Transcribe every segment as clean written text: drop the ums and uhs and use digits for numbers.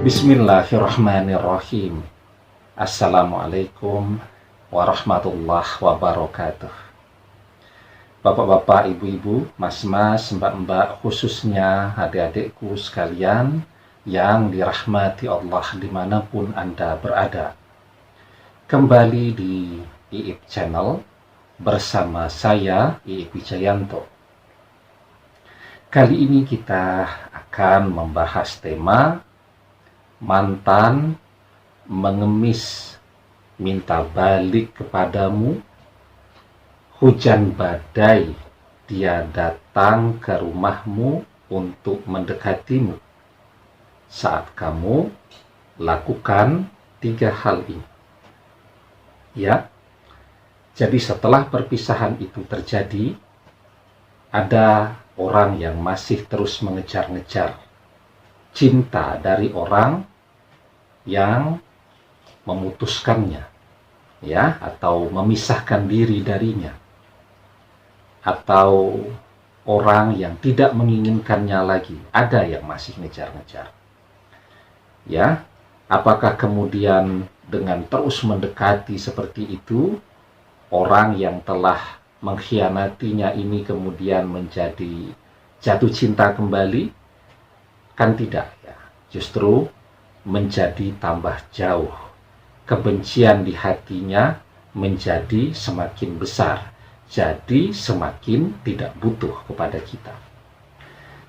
Bismillahirrahmanirrahim. Assalamualaikum warahmatullahi wabarakatuh. Bapak-bapak, ibu-ibu, mas-mas, mbak-mbak, khususnya adik-adikku sekalian yang dirahmati Allah dimanapun Anda berada. Kembali di IIP Channel bersama saya, IIP Wijayanto. Kali ini kita akan membahas tema mantan mengemis minta balik kepadamu, hujan badai dia datang ke rumahmu untuk mendekatimu saat kamu lakukan 3 hal ini. Ya, jadi setelah perpisahan itu terjadi, ada orang yang masih terus mengejar-ngejar cinta dari orang yang memutuskannya, ya, atau memisahkan diri darinya, atau orang yang tidak menginginkannya lagi. Ada yang masih ngejar-ngejar, ya. Apakah kemudian dengan terus mendekati seperti itu, orang yang telah mengkhianatinya ini kemudian menjadi jatuh cinta kembali? Kan tidak, ya. Justru menjadi tambah jauh. Kebencian di hatinya menjadi semakin besar. Jadi semakin tidak butuh kepada kita.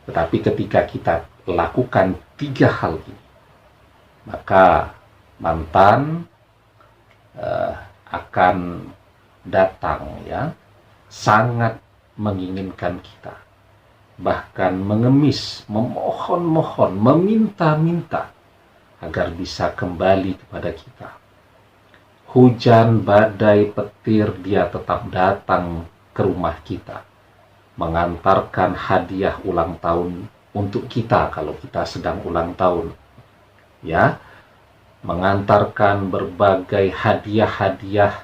Tetapi ketika kita lakukan 3 hal ini, maka mantan akan datang, ya, sangat menginginkan kita, bahkan mengemis, memohon-mohon, meminta-minta agar bisa kembali kepada kita. Hujan, badai, petir, dia tetap datang ke rumah kita, mengantarkan hadiah ulang tahun untuk kita kalau kita sedang ulang tahun, ya, mengantarkan berbagai hadiah-hadiah,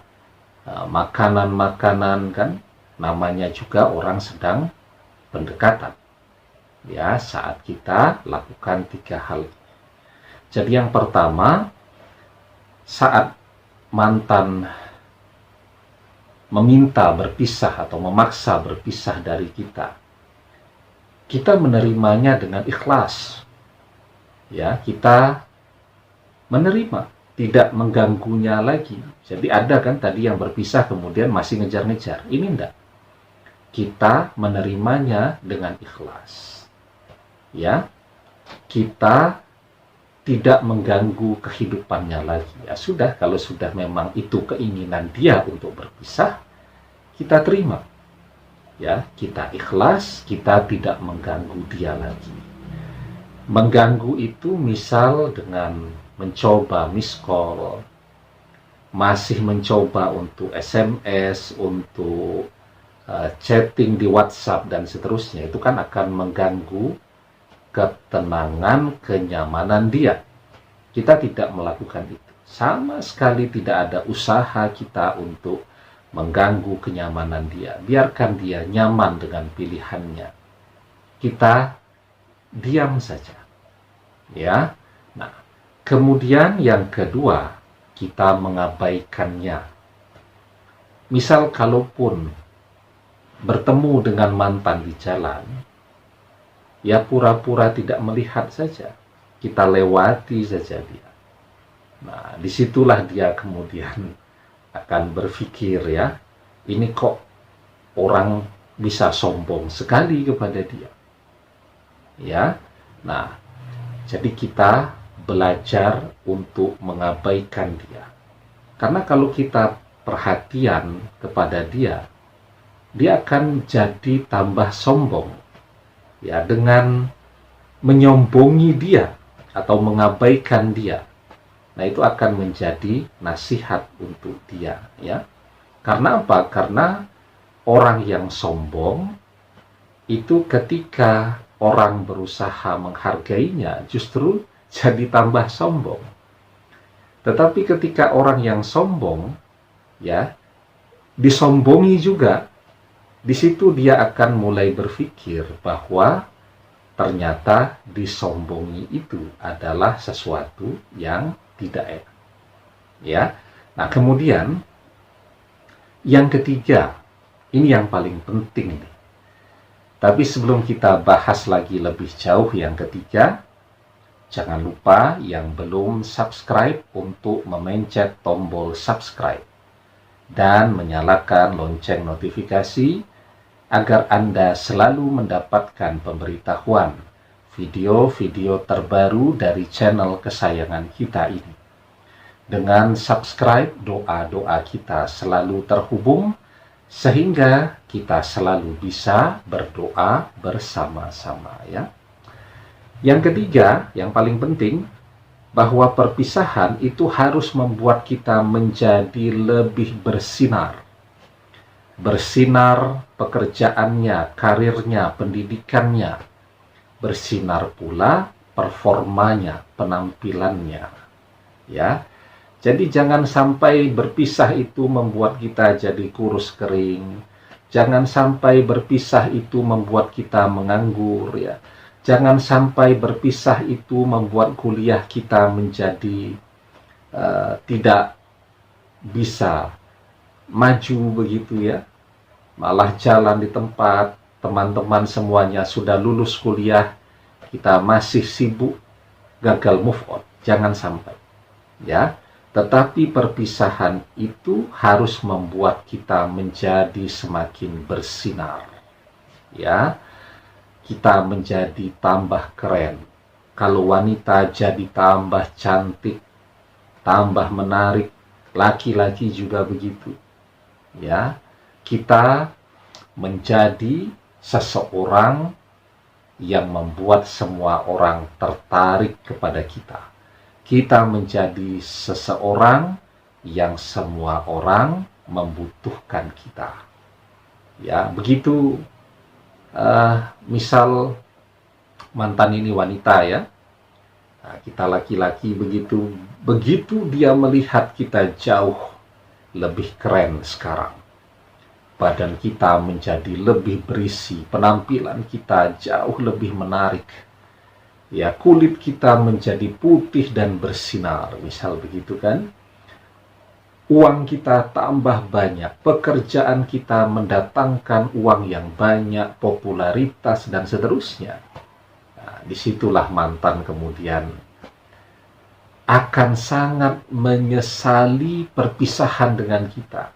makanan-makanan, kan, namanya juga orang sedang pendekatan, ya, saat kita lakukan 3 hal. Jadi yang pertama, saat mantan meminta berpisah atau memaksa berpisah dari kita, kita menerimanya dengan ikhlas, ya, kita menerima, tidak mengganggunya lagi. Jadi ada kan tadi yang berpisah kemudian masih ngejar-ngejar, ini enggak. Kita menerimanya dengan ikhlas, ya, kita tidak mengganggu kehidupannya lagi. Ya sudah, kalau sudah memang itu keinginan dia untuk berpisah, kita terima, ya, kita ikhlas, kita tidak mengganggu dia lagi. Mengganggu itu misal dengan mencoba miss call, masih mencoba untuk SMS, untuk chatting di WhatsApp dan seterusnya, itu kan akan mengganggu ketenangan, kenyamanan dia. Kita tidak melakukan itu. Sama sekali tidak ada usaha kita untuk mengganggu kenyamanan dia. Biarkan dia nyaman dengan pilihannya. Kita diam saja, ya. Nah, kemudian yang kedua, kita mengabaikannya. Misal kalaupun bertemu dengan mantan di jalan, ya pura-pura tidak melihat saja, kita lewati saja dia. Nah, disitulah dia kemudian akan berpikir, ya, ini kok orang bisa sombong sekali kepada dia, ya. Nah, jadi kita belajar untuk mengabaikan dia. Karena kalau kita perhatian kepada dia, dia akan jadi tambah sombong, ya, dengan menyombongi dia atau mengabaikan dia. Nah, itu akan menjadi nasihat untuk dia, ya. Karena apa? Karena orang yang sombong itu ketika orang berusaha menghargainya justru jadi tambah sombong. Tetapi ketika orang yang sombong, ya, disombongi juga, di situ dia akan mulai berpikir bahwa ternyata disombongi itu adalah sesuatu yang tidak enak. Ya. Nah, kemudian yang ketiga, ini yang paling penting nih. Tapi sebelum kita bahas lagi lebih jauh yang ketiga, jangan lupa yang belum subscribe untuk memencet tombol subscribe dan menyalakan lonceng notifikasi agar Anda selalu mendapatkan pemberitahuan video-video terbaru dari channel kesayangan kita ini. Dengan subscribe, doa-doa kita selalu terhubung sehingga kita selalu bisa berdoa bersama-sama, ya. Yang ketiga, yang paling penting, bahwa perpisahan itu harus membuat kita menjadi lebih bersinar. Bersinar pekerjaannya, karirnya, pendidikannya. Bersinar pula performanya, penampilannya. Ya. Jadi jangan sampai berpisah itu membuat kita jadi kurus kering. Jangan sampai berpisah itu membuat kita menganggur, ya. Jangan sampai berpisah itu membuat kuliah kita menjadi tidak bisa maju begitu, ya. Malah jalan di tempat, teman-teman semuanya sudah lulus kuliah, kita masih sibuk, gagal move on. Jangan sampai, ya. Tetapi perpisahan itu harus membuat kita menjadi semakin bersinar, ya. Kita menjadi tambah keren. Kalau wanita jadi tambah cantik, tambah menarik, laki-laki juga begitu. Ya, kita menjadi seseorang yang membuat semua orang tertarik kepada kita. Kita menjadi seseorang yang semua orang membutuhkan kita. Ya, begitu. Misal mantan ini wanita, ya. Nah, kita laki-laki begitu dia melihat kita jauh lebih keren sekarang. Badan kita menjadi lebih berisi, penampilan kita jauh lebih menarik. Ya, kulit kita menjadi putih dan bersinar, misal begitu kan. Uang kita tambah banyak, pekerjaan kita mendatangkan uang yang banyak, popularitas, dan seterusnya. Nah, disitulah mantan kemudian akan sangat menyesali perpisahan dengan kita.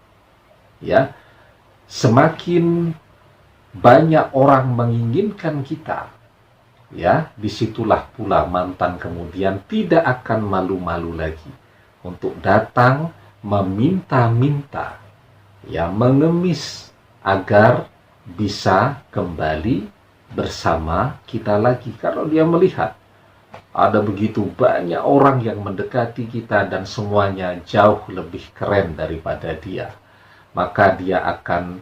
Ya, semakin banyak orang menginginkan kita, ya, disitulah pula mantan kemudian tidak akan malu-malu lagi untuk datang meminta-minta, ya, mengemis agar bisa kembali bersama kita lagi. Kalau dia melihat ada begitu banyak orang yang mendekati kita dan semuanya jauh lebih keren daripada dia, maka dia akan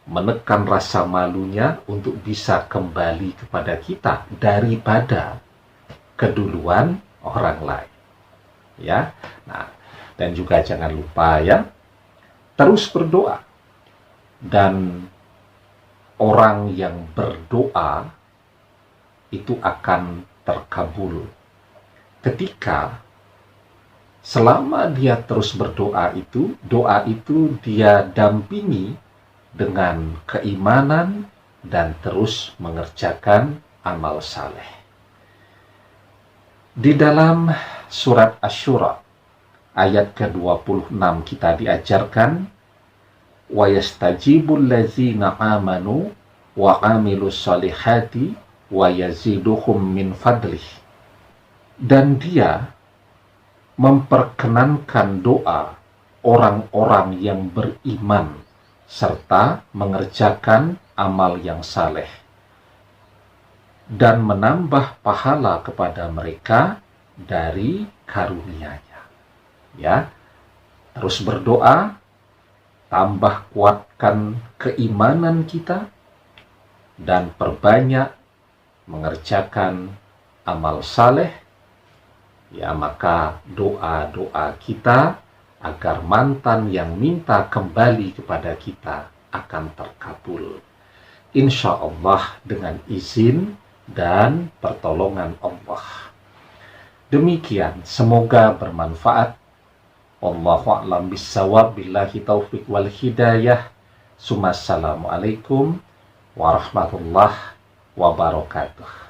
menekan rasa malunya untuk bisa kembali kepada kita daripada keduluan orang lain. Ya, nah, dan juga jangan lupa, ya, terus berdoa. Dan orang yang berdoa itu akan terkabul ketika selama dia terus berdoa itu, doa itu dia dampingi dengan keimanan dan terus mengerjakan amal saleh. Di dalam surat Asy-Syura ayat ke-26 kita diajarkan, wa yastajibul ladzina amanu wa amilus solihati wa yaziduhum min fadlih. Dan dia memperkenankan doa orang-orang yang beriman serta mengerjakan amal yang saleh dan menambah pahala kepada mereka dari karunia-Nya. Ya, terus berdoa, tambah kuatkan keimanan kita, dan perbanyak mengerjakan amal saleh, ya, maka doa-doa kita agar mantan yang minta kembali kepada kita akan terkabul. Insya Allah dengan izin dan pertolongan Allah. Demikian, semoga bermanfaat. Wallahu a'lam bissawab, billahi taufik wal hidayah. Assalamualaikum warahmatullahi wabarakatuh.